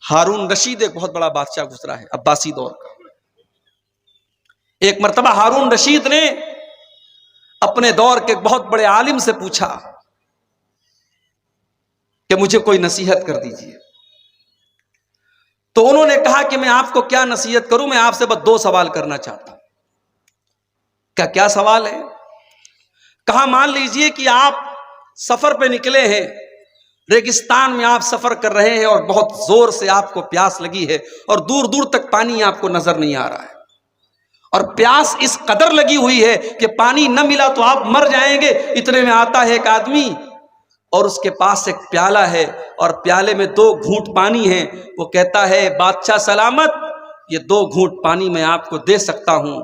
ہارون رشید ایک بہت بڑا بادشاہ گزرا ہے عباسی دور کا. ایک مرتبہ ہارون رشید نے اپنے دور کے ایک بہت بڑے عالم سے پوچھا کہ مجھے کوئی نصیحت کر دیجیے. تو انہوں نے کہا کہ میں آپ کو کیا نصیحت کروں، میں آپ سے بس 2 سوال کرنا چاہتا ہوں. کیا سوال ہے؟ کہا مان لیجئے کہ آپ سفر پہ نکلے ہیں، ریگستان میں آپ سفر کر رہے ہیں اور بہت زور سے آپ کو پیاس لگی ہے اور دور دور تک پانی آپ کو نظر نہیں آ رہا ہے، اور پیاس اس قدر لگی ہوئی ہے کہ پانی نہ ملا تو آپ مر جائیں گے. اتنے میں آتا ہے ایک آدمی اور اس کے پاس ایک پیالہ ہے اور پیالے میں 2 گھونٹ پانی ہے. وہ کہتا ہے بادشاہ سلامت، یہ 2 گھونٹ پانی میں آپ کو دے سکتا ہوں،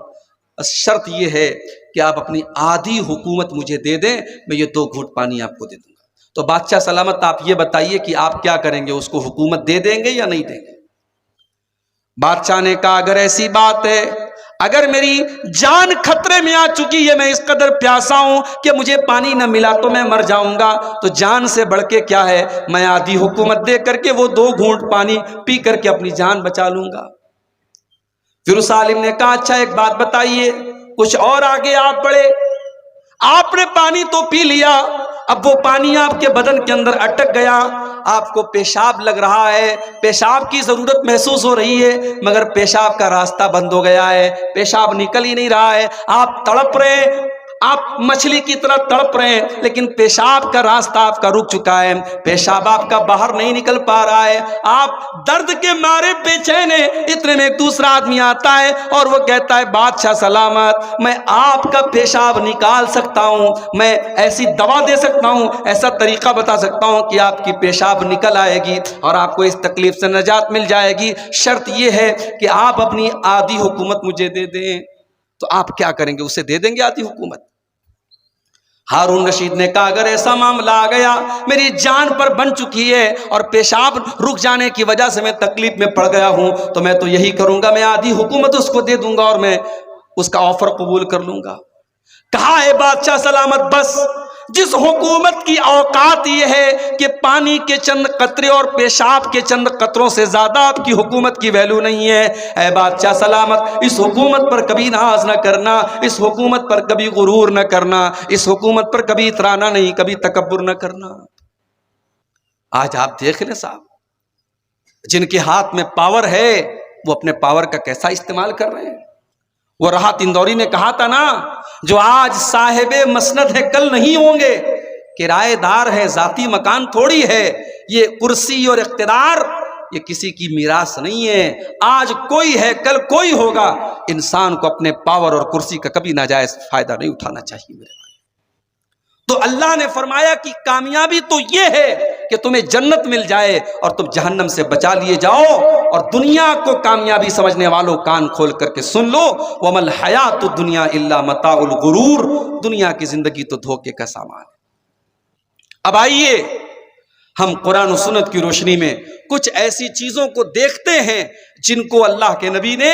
شرط یہ ہے کہ آپ اپنی آدھی حکومت مجھے دے دیں، میں یہ 2 گھونٹ پانی آپ کو دے دوں گا. تو بادشاہ سلامت آپ یہ بتائیے کہ آپ کیا کریں گے، اس کو حکومت دے دیں گے یا نہیں دیں گے؟ بادشاہ نے کہا اگر ایسی بات ہے، اگر میری جان خطرے میں آ چکی ہے، میں اس قدر پیاسا ہوں کہ مجھے پانی نہ ملا تو میں مر جاؤں گا، تو جان سے بڑھ کے کیا ہے، میں آدھی حکومت دے کر کے وہ 2 گھونٹ پانی پی کر کے اپنی جان بچا لوں گا. پھر اس عالم نے کہا اچھا ایک بات بتائیے. کچھ اور آگے آپ بڑھے، آپ نے پانی تو پی لیا، اب وہ پانی آپ کے بدن کے اندر اٹک گیا، آپ کو پیشاب لگ رہا ہے، پیشاب کی ضرورت محسوس ہو رہی ہے، مگر پیشاب کا راستہ بند ہو گیا ہے، پیشاب نکل ہی نہیں رہا ہے، آپ تڑپ رہے، آپ مچھلی کی طرح تڑپ رہے ہیں، لیکن پیشاب کا راستہ آپ کا رک چکا ہے، پیشاب آپ کا باہر نہیں نکل پا رہا ہے، آپ درد کے مارے بے چین ہیں. اتنے میں ایک دوسرا آدمی آتا ہے اور وہ کہتا ہے بادشاہ سلامت، میں آپ کا پیشاب نکال سکتا ہوں، میں ایسی دوا دے سکتا ہوں، ایسا طریقہ بتا سکتا ہوں کہ آپ کی پیشاب نکل آئے گی اور آپ کو اس تکلیف سے نجات مل جائے گی. شرط یہ ہے کہ آپ اپنی آدھی حکومت مجھے دے دیں. تو آپ کیا کریں گے، اسے دے دیں گے آدھی حکومت؟ ہارون رشید نے کہا اگر ایسا معاملہ آ گیا، میری جان پر بن چکی ہے اور پیشاب رک جانے کی وجہ سے میں تکلیف میں پڑ گیا ہوں، تو میں تو یہی کروں گا، میں آدھی حکومت اس کو دے دوں گا اور میں اس کا آفر قبول کر لوں گا. کہا ہے بادشاہ سلامت بس جس حکومت کی اوقات یہ ہے کہ پانی کے چند قطرے اور پیشاب کے چند قطروں سے زیادہ آپ کی حکومت کی ویلیو نہیں ہے، اے بادشاہ سلامت اس حکومت پر کبھی ناز نہ کرنا، اس حکومت پر کبھی غرور نہ کرنا، اس حکومت پر کبھی اترانا نہیں، کبھی تکبر نہ کرنا. آج آپ دیکھ لیں صاحب، جن کے ہاتھ میں پاور ہے وہ اپنے پاور کا کیسا استعمال کر رہے ہیں. وہ راحت اندوری نے کہا تھا نا، جو آج صاحب مسند ہے کل نہیں ہوں گے، کرایہ دار ہے ذاتی مکان تھوڑی ہے، یہ کرسی اور اقتدار یہ کسی کی میراث نہیں ہے، آج کوئی ہے کل کوئی ہوگا. انسان کو اپنے پاور اور کرسی کا کبھی ناجائز فائدہ نہیں اٹھانا چاہیے میرے بھائی. تو اللہ نے فرمایا کہ کامیابی تو یہ ہے کہ تمہیں جنت مل جائے اور تم جہنم سے بچا لیے جاؤ. اور دنیا کو کامیابی سمجھنے والوں کان کھول کر کے سن لو، وَمَا الْحَيَاةُ الدُّنْيَا إِلَّا مَتَاعُ الْغُرُورِ، دنیا کی زندگی تو دھوکے کا سامان ہے. اب آئیے ہم قرآن و سنت کی روشنی میں کچھ ایسی چیزوں کو دیکھتے ہیں جن کو اللہ کے نبی نے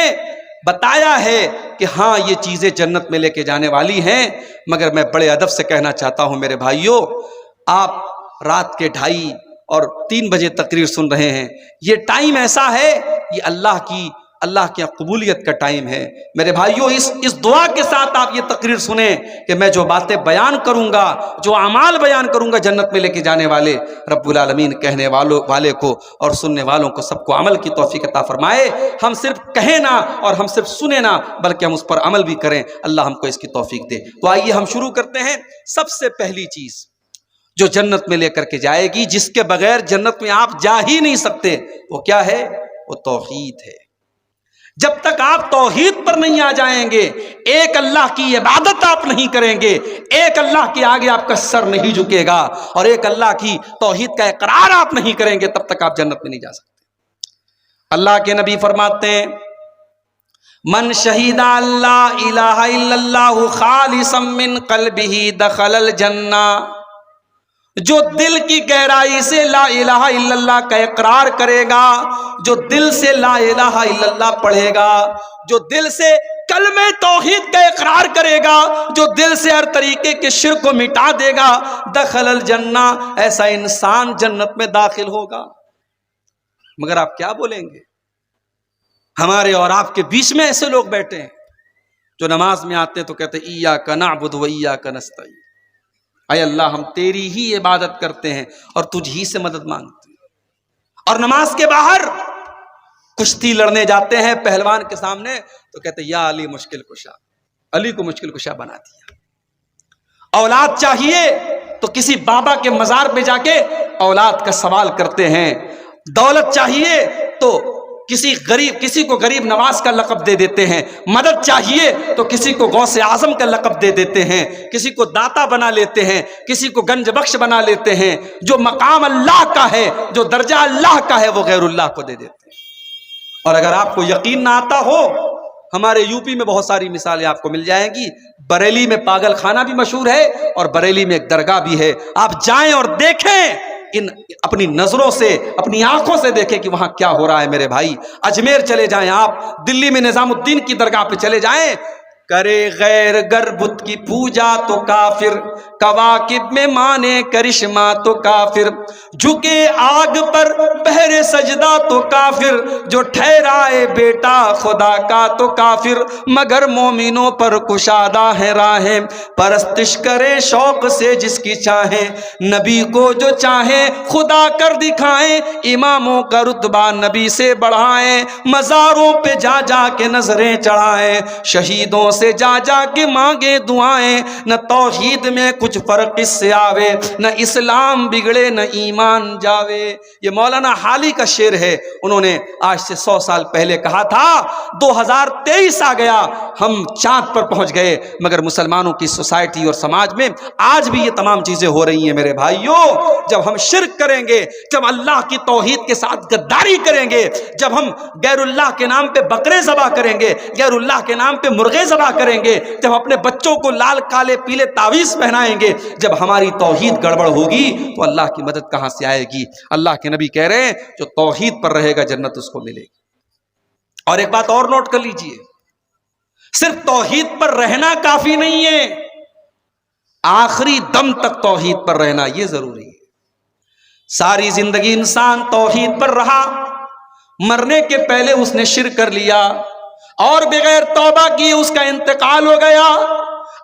بتایا ہے کہ ہاں یہ چیزیں جنت میں لے کے جانے والی ہیں. مگر میں بڑے ادب سے کہنا چاہتا ہوں میرے بھائیوں، آپ رات کے 2:30 اور 3 بجے تقریر سن رہے ہیں، یہ ٹائم ایسا ہے، یہ اللہ کی قبولیت کا ٹائم ہے. میرے بھائیوں اس دعا کے ساتھ آپ یہ تقریر سنیں کہ میں جو باتیں بیان کروں گا، جو اعمال بیان کروں گا جنت میں لے کے جانے والے، رب العالمین کہنے والے کو اور سننے والوں کو سب کو عمل کی توفیق عطا فرمائے. ہم صرف کہیں نہ اور ہم صرف سنیں نہ بلکہ ہم اس پر عمل بھی کریں. اللہ ہم کو اس کی توفیق دے. تو آئیے ہم شروع کرتے ہیں. سب سے پہلی چیز جو جنت میں لے کر کے جائے گی، جس کے بغیر جنت میں آپ جا ہی نہیں سکتے، وہ کیا ہے؟ وہ توحید ہے. جب تک آپ توحید پر نہیں آ جائیں گے، ایک اللہ کی عبادت آپ نہیں کریں گے، ایک اللہ کے آگے آپ کا سر نہیں جھکے گا، اور ایک اللہ کی توحید کا اقرار آپ نہیں کریں گے، تب تک آپ جنت میں نہیں جا سکتے. اللہ کے نبی فرماتے ہیں من شہید اللہ الہ الا اللہ خالصا من قلبہ دخل الجنہ، جو دل کی گہرائی سے لا الہ الا اللہ کا اقرار کرے گا، جو دل سے لا الہ الا اللہ پڑھے گا، جو دل سے کلمہ توحید کا اقرار کرے گا، جو دل سے ہر طریقے کے شرک کو مٹا دے گا، دخل الجنہ، ایسا انسان جنت میں داخل ہوگا. مگر آپ کیا بولیں گے؟ ہمارے اور آپ کے بیچ میں ایسے لوگ بیٹھے ہیں جو نماز میں آتے تو کہتے ایاک نعبد و ایاک نستعین، اے اللہ ہم تیری ہی عبادت کرتے ہیں اور تجھ ہی سے مدد مانگتے ہیں، اور نماز کے باہر کشتی لڑنے جاتے ہیں پہلوان کے سامنے تو کہتے یا علی مشکل کشا، علی کو مشکل کشا بنا دیا۔ اولاد چاہیے تو کسی بابا کے مزار پہ جا کے اولاد کا سوال کرتے ہیں، دولت چاہیے تو کسی کو غریب نواز کا لقب دے دیتے ہیں، مدد چاہیے تو کسی کو غوث اعظم کا لقب دے دیتے ہیں، کسی کو داتا بنا لیتے ہیں، کسی کو گنج بخش بنا لیتے ہیں۔ جو مقام اللہ کا ہے، جو درجہ اللہ کا ہے، وہ غیر اللہ کو دے دیتے ہیں۔ اور اگر آپ کو یقین نہ آتا ہو، ہمارے یو پی میں بہت ساری مثالیں آپ کو مل جائیں گی۔ بریلی میں پاگل خانہ بھی مشہور ہے اور بریلی میں ایک درگاہ بھی ہے، آپ جائیں اور دیکھیں، اپنی نظروں سے اپنی آنکھوں سے دیکھیں کہ وہاں کیا ہو رہا ہے میرے بھائی۔ اجمیر چلے جائیں، آپ دلی میں نظام الدین کی درگاہ پہ چلے جائیں، کرے غیر گر بت کی پوجا تو کافر، کواکب میں مانے کرشمہ تو کافر، جھکے آگ پر پہرے سجدہ تو کافر، جو ٹھہرائے بیٹا خدا کا تو کافر، مگر مومنوں پر کشادہ ہے راہیں، پرستش کرے شوق سے جس کی چاہیں، نبی کو جو چاہیں خدا کر دکھائیں، اماموں کا رتبہ نبی سے بڑھائیں، مزاروں پہ جا جا کے نظریں چڑھائیں، شہیدوں سے جا جا کے مانگے دعائیں، نہ توحید میں کچھ فرق اس سے آوے، نہ اسلام بگڑے نہ ایمان جاوے۔ یہ مولانا حالی کا شعر ہے، انہوں نے آج سے 100 سال پہلے کہا تھا۔ 2023 آ گیا، ہم چاند پر پہنچ گئے، مگر مسلمانوں کی سوسائٹی اور سماج میں آج بھی یہ تمام چیزیں ہو رہی ہیں میرے بھائیوں۔ جب ہم شرک کریں گے، جب اللہ کی توحید کے ساتھ غداری کریں گے، جب ہم غیر اللہ کے نام پہ بکرے ذبح کریں گے، غیر اللہ کے نام پہ مرغے ذبح کریں گے، جب اپنے بچوں کو لال کالے پیلے تعویذ پہنائیں گے، جب ہماری توحید گڑبڑ ہوگی تو اللہ کی مدد کہاں سے آئے گی؟ اللہ کے نبی کہہ رہے ہیں جو توحید پر رہے گا جنت اس کو ملے گی۔ اور ایک بات اور نوٹ کر لیجئے، صرف توحید پر رہنا کافی نہیں ہے، آخری دم تک توحید پر رہنا یہ ضروری ہے۔ ساری زندگی انسان توحید پر رہا، مرنے کے پہلے اس نے شرک کر لیا اور بغیر توبہ کی اس کا انتقال ہو گیا،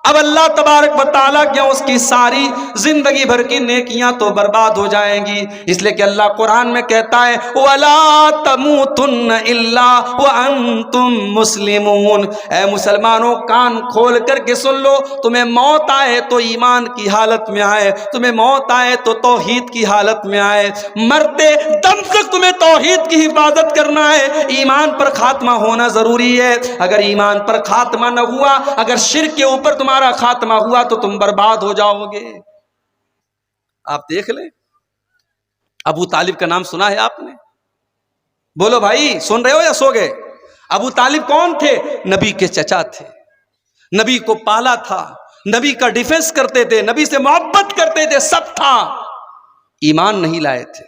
اب اللہ تبارک و تعالیٰ کیا اس کی ساری زندگی بھر کی نیکیاں تو برباد ہو جائیں گی۔ اس لیے کہ اللہ قرآن میں کہتا ہے وَلَا تَمُوتُنَّ إِلَّا وَأَنْتُمْ مُسْلِمُونَ، اے مسلمانوں کان کھول کر کے سن لو، تمہیں موت آئے تو ایمان کی حالت میں آئے، تمہیں موت آئے تو توحید کی حالت میں آئے، مرتے دم تک تمہیں توحید کی حفاظت کرنا ہے، ایمان پر خاتمہ ہونا ضروری ہے۔ اگر ایمان پر خاتمہ نہ ہوا، اگر شرک کے اوپر تمہارا خاتمہ ہوا تو تم برباد ہو جاؤ گے۔ آپ دیکھ لیں، ابو طالب کا نام سنا ہے آپ نے؟ بولو بھائی، سن رہے ہو یا سو گئے؟ ابو طالب کون تھے؟ نبی کے چچا تھے، نبی کو پالا تھا، نبی کا ڈیفنس کرتے تھے، نبی سے محبت کرتے تھے، سب تھا، ایمان نہیں لائے تھے۔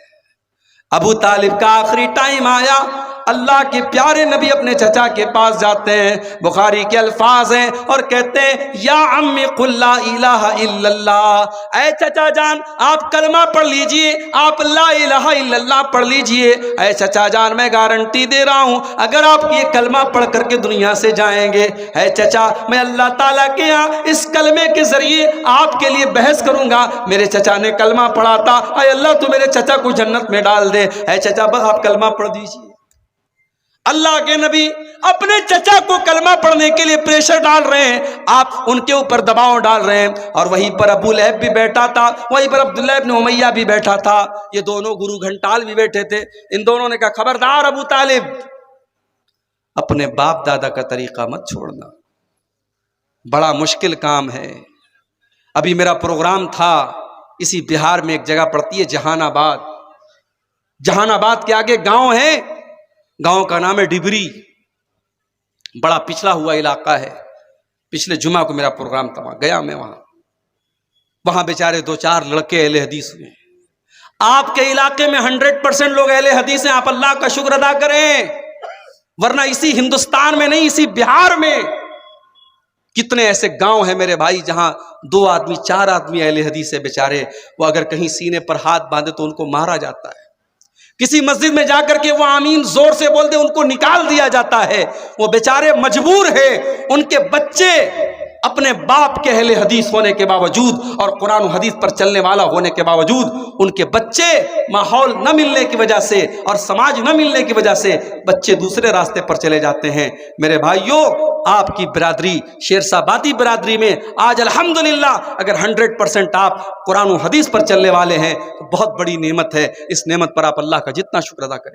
ابو طالب کا آخری ٹائم آیا، اللہ کے پیارے نبی اپنے چچا کے پاس جاتے ہیں، بخاری کے الفاظ ہیں اور کہتے ہیں یا عمی قل لا الہ الا اللہ، اے چچا جان آپ کلمہ پڑھ لیجئے، آپ لا الہ الا اللہ پڑھ لیجئے، اے چچا جان میں گارنٹی دے رہا ہوں اگر آپ یہ کلمہ پڑھ کر کے دنیا سے جائیں گے، اے چچا میں اللہ تعالیٰ کے ہاں اس کلمے کے ذریعے آپ کے لیے بحث کروں گا۔ میرے چچا نے کلمہ پڑھا تھا، اے اللہ تو میرے چچا کو جنت میں ڈال دے، اے چچا بس آپ کلمہ پڑھ دیجئے۔ اللہ کے نبی اپنے چچا کو کلمہ پڑھنے کے لیے پریشر ڈال رہے ہیں، آپ ان کے اوپر دباؤ ڈال رہے ہیں، اور وہیں پر ابو لہب بھی بیٹھا تھا، وہیں پر عبداللہ ابن امیہ بھی بیٹھا تھا، یہ دونوں گرو گھنٹال بھی بیٹھے تھے۔ ان دونوں نے کہا خبردار ابو طالب، اپنے باپ دادا کا طریقہ مت چھوڑنا، بڑا مشکل کام ہے۔ ابھی میرا پروگرام تھا، اسی بہار میں ایک جگہ پڑتی ہے جہان آباد، جہان آباد کے آگے گاؤں ہے، گاؤں کا نام ہے ڈبری، بڑا پچھڑا ہوا علاقہ ہے۔ پچھلے جمعہ کو میرا پروگرام تھا، گیا میں وہاں بیچارے 2-4 لڑکے اہل حدیث ہوئے۔ آپ کے علاقے میں 100% لوگ اہل حدیث ہیں، آپ اللہ کا شکر ادا کریں، ورنہ اسی ہندوستان میں نہیں، اسی بہار میں کتنے ایسے گاؤں ہیں میرے بھائی جہاں 2 آدمی 4 آدمی اہل حدیث ہے بیچارے، وہ اگر کہیں سینے پر ہاتھ باندھے تو ان کو مارا جاتا ہے۔ کسی مسجد میں جا کر کے وہ آمین زور سے بول دے، ان کو نکال دیا جاتا ہے، وہ بیچارے مجبور ہیں، ان کے بچے اپنے باپ کے اہل حدیث ہونے کے باوجود اور قرآن و حدیث پر چلنے والا ہونے کے باوجود ان کے بچے ماحول نہ ملنے کی وجہ سے اور سماج نہ ملنے کی وجہ سے بچے دوسرے راستے پر چلے جاتے ہیں۔ میرے بھائیوں، آپ کی برادری شیرشاہ آبادی برادری میں آج الحمدللہ اگر 100% آپ قرآن و حدیث پر چلنے والے ہیں تو بہت بڑی نعمت ہے۔ اس نعمت پر آپ اللہ کا جتنا شکر ادا کریں۔